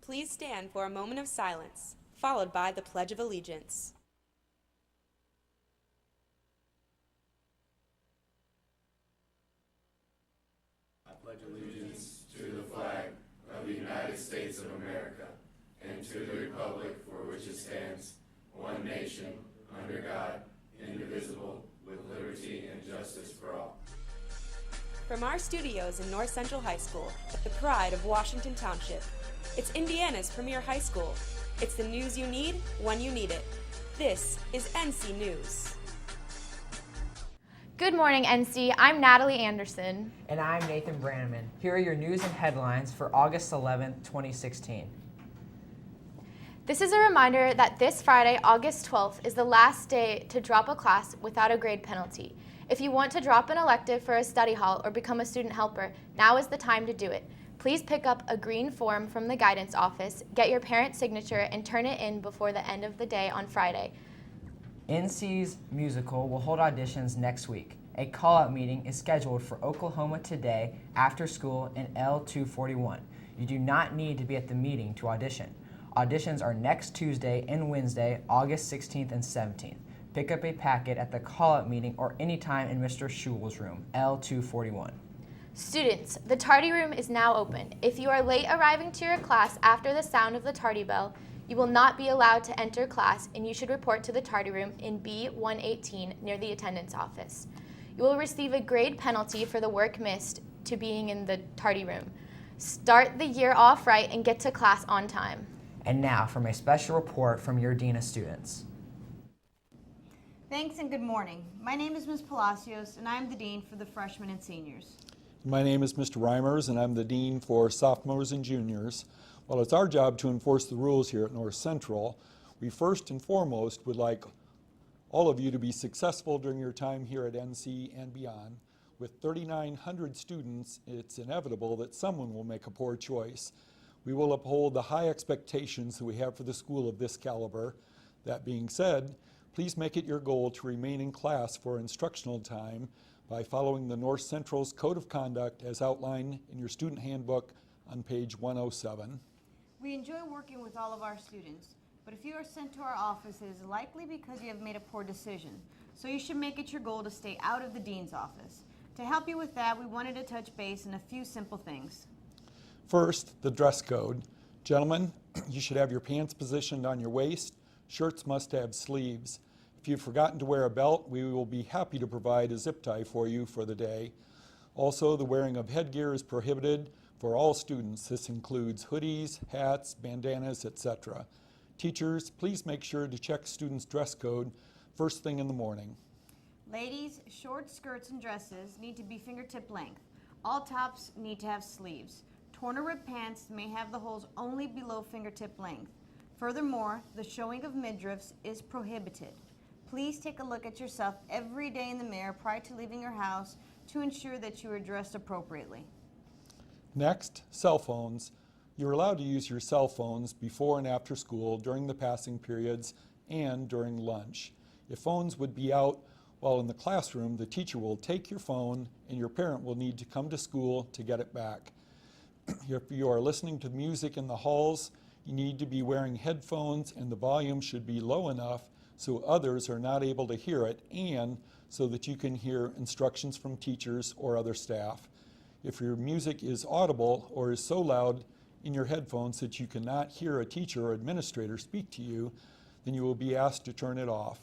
Please stand for a moment of silence, followed by the Pledge of Allegiance. I pledge allegiance to the flag of the United States of America and to the republic for which it stands, one nation, under God, indivisible, with liberty and justice for all. From our studios in North Central High School, the pride of Washington Township, it's Indiana's premier high school. It's the news you need when you need it. This is NC News. Good morning, NC. I'm Natalie Anderson. And I'm Nathan Branneman. Here are your news and headlines for August 11th, 2016. This is a reminder that this Friday, August 12th, is the last day to drop a class without a grade penalty. If you want to drop an elective for a study hall or become a student helper, now is the time to do it. Please pick up a green form from the guidance office, get your parent's signature, and turn it in before the end of the day on Friday. NC's musical will hold auditions next week. A call-out meeting is scheduled for Oklahoma Today after school in L241. You do not need to be at the meeting to audition. Auditions are next Tuesday and Wednesday, August 16th and 17th. Pick up a packet at the call-out meeting or anytime in Mr. Schul's room, L241. Students, the tardy room is now open. If you are late arriving to your class after the sound of the tardy bell, you will not be allowed to enter class and you should report to the tardy room in B118 near the attendance office. You will receive a grade penalty for the work missed to being in the tardy room. Start the year off right and get to class on time. And now from a special report from your Dean of Students. Thanks and good morning. My name is Ms. Palacios and I am the Dean for the freshmen and seniors. My name is Mr. Reimers and I'm the Dean for sophomores and juniors. While it's our job to enforce the rules here at North Central, we first and foremost would like all of you to be successful during your time here at NC and beyond. With 3,900 students, it's inevitable that someone will make a poor choice. We will uphold the high expectations that we have for the school of this caliber. That being said, please make it your goal to remain in class for instructional time by following the North Central's Code of Conduct as outlined in your student handbook on page 107. We enjoy working with all of our students, but if you are sent to our office, it is likely because you have made a poor decision. So you should make it your goal to stay out of the dean's office. To help you with that, we wanted to touch base on a few simple things. First, the dress code. Gentlemen, you should have your pants positioned on your waist. Shirts must have sleeves. If you've forgotten to wear a belt, we will be happy to provide a zip tie for you for the day. Also, the wearing of headgear is prohibited for all students. This includes hoodies, hats, bandanas, etc. Teachers, please make sure to check students' dress code first thing in the morning. Ladies, short skirts and dresses need to be fingertip length. All tops need to have sleeves. Torn or ripped pants may have the holes only below fingertip length. Furthermore, the showing of midriffs is prohibited. Please take a look at yourself every day in the mirror prior to leaving your house to ensure that you are dressed appropriately. Next, cell phones. You're allowed to use your cell phones before and after school, during the passing periods, and during lunch. If phones would be out while in the classroom, the teacher will take your phone and your parent will need to come to school to get it back. If you are listening to music in the halls, you need to be wearing headphones and the volume should be low enough so others are not able to hear it and so that you can hear instructions from teachers or other staff. If your music is audible or is so loud in your headphones that you cannot hear a teacher or administrator speak to you, then you will be asked to turn it off.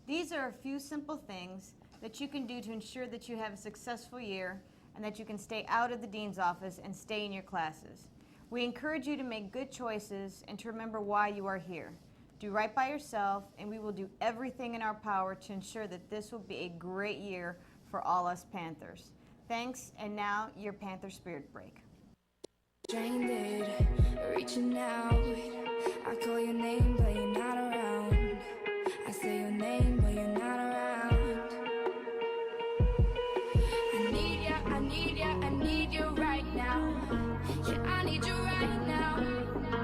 These are a few simple things that you can do to ensure that you have a successful year and that you can stay out of the dean's office and stay in your classes. We encourage you to make good choices and to remember why you are here. Do right by yourself, and we will do everything in our power to ensure that this will be a great year for all us Panthers. Thanks, and now your Panther Spirit Break. Stranded, reaching out. I call your name, but you're not around. I say your name, but you're not around. I need ya, I need ya, I need you right now. Yeah, I need you right now.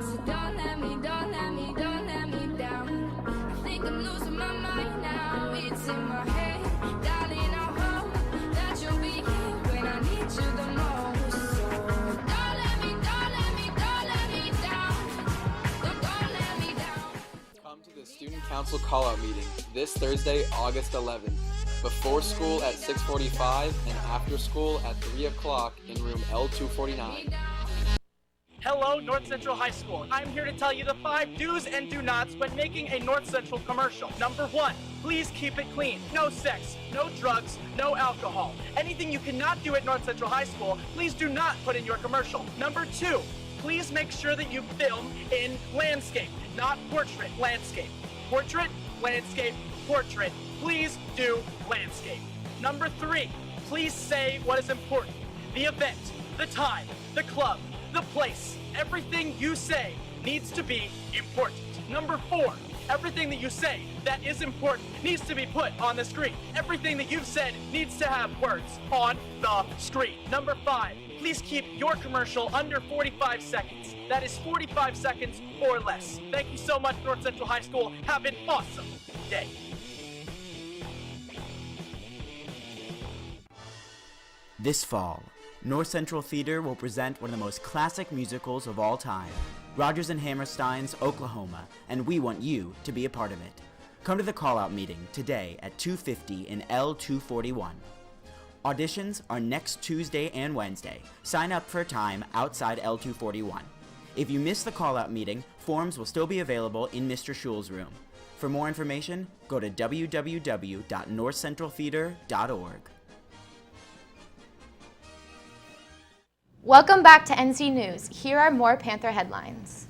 So don't let me, don't let me, don't let me down. I think I'm losing my mind now. It's in my head, darling. I hope that you'll be here when I need you the most. So don't let me, don't let me, don't let me down. Council call-out meeting this Thursday, August 11th. Before school at 6:45 and after school at 3 o'clock in room L249. Hello, North Central High School. I'm here to tell you the 5 do's and do nots when making a North Central commercial. Number 1, please keep it clean. No sex, no drugs, no alcohol. Anything you cannot do at North Central High School, please do not put in your commercial. Number 2, please make sure that you film in landscape, not portrait, landscape. Portrait, landscape, portrait. Please do landscape. Number 3, please say what is important. The event, the time, the club, the place. Everything you say needs to be important. Number 4, everything that you say that is important needs to be put on the screen. Everything that you've said needs to have words on the screen. Number 5, please keep your commercial under 45 seconds. That is 45 seconds or less. Thank you so much, North Central High School. Have an awesome day. This fall, North Central Theater will present one of the most classic musicals of all time, Rodgers and Hammerstein's Oklahoma, and we want you to be a part of it. Come to the call-out meeting today at 2:50 in L241. Auditions are next Tuesday and Wednesday. Sign up for a time outside L241. If you miss the call-out meeting, forms will still be available in Mr. Schul's room. For more information, go to www.northcentraltheater.org. Welcome back to NC News. Here are more Panther headlines.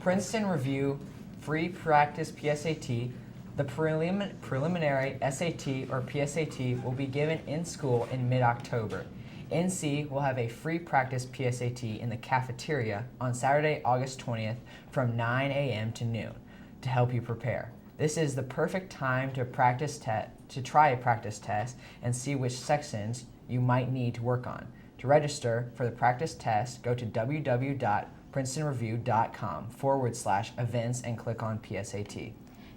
Princeton Review Free Practice PSAT. The preliminary SAT or PSAT will be given in school in mid-October. NC will have a free practice PSAT in the cafeteria on Saturday, August 20th from 9 a.m. to noon to help you prepare. This is the perfect time to try a practice test and see which sections you might need to work on. To register for the practice test, go to www.princetonreview.com/events and click on PSAT.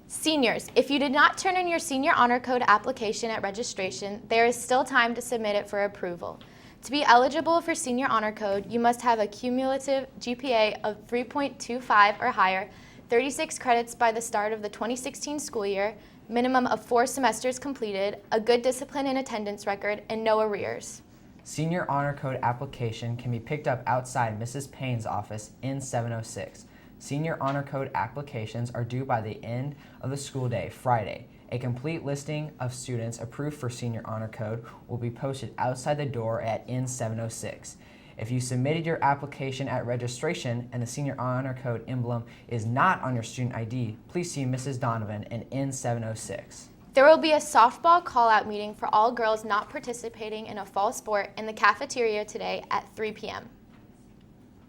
Seniors, if you did not turn in your senior honor code application at registration, there is still time to submit it for approval. To be eligible for senior honor code, you must have a cumulative GPA of 3.25 or higher, 36 credits by the start of the 2016 school year, minimum of 4 semesters completed, a good discipline and attendance record, and no arrears. Senior Honor Code application can be picked up outside Mrs. Payne's office in 706. Senior Honor Code applications are due by the end of the school day, Friday. A complete listing of students approved for Senior Honor Code will be posted outside the door at N706. If you submitted your application at registration and the Senior Honor Code emblem is not on your student ID, please see Mrs. Donovan in N706. There will be a softball call-out meeting for all girls not participating in a fall sport in the cafeteria today at 3 p.m.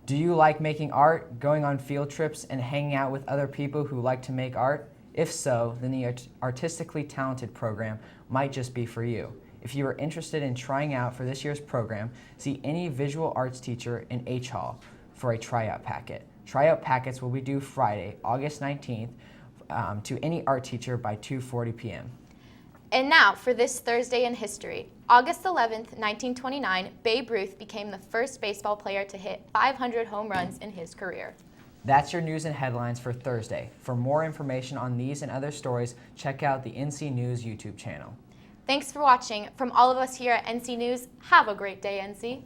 Do you like making art, going on field trips, and hanging out with other people who like to make art? If so, then the Artistically Talented program might just be for you. If you are interested in trying out for this year's program, see any visual arts teacher in H Hall for a tryout packet. Tryout packets will be due Friday, August 19th, to any art teacher by 2:40 p.m. And now for this Thursday in history. August 11th, 1929, Babe Ruth became the first baseball player to hit 500 home runs in his career. That's your news and headlines for Thursday. For more information on these and other stories, check out the NC News YouTube channel. Thanks for watching. From all of us here at NC News, have a great day, NC.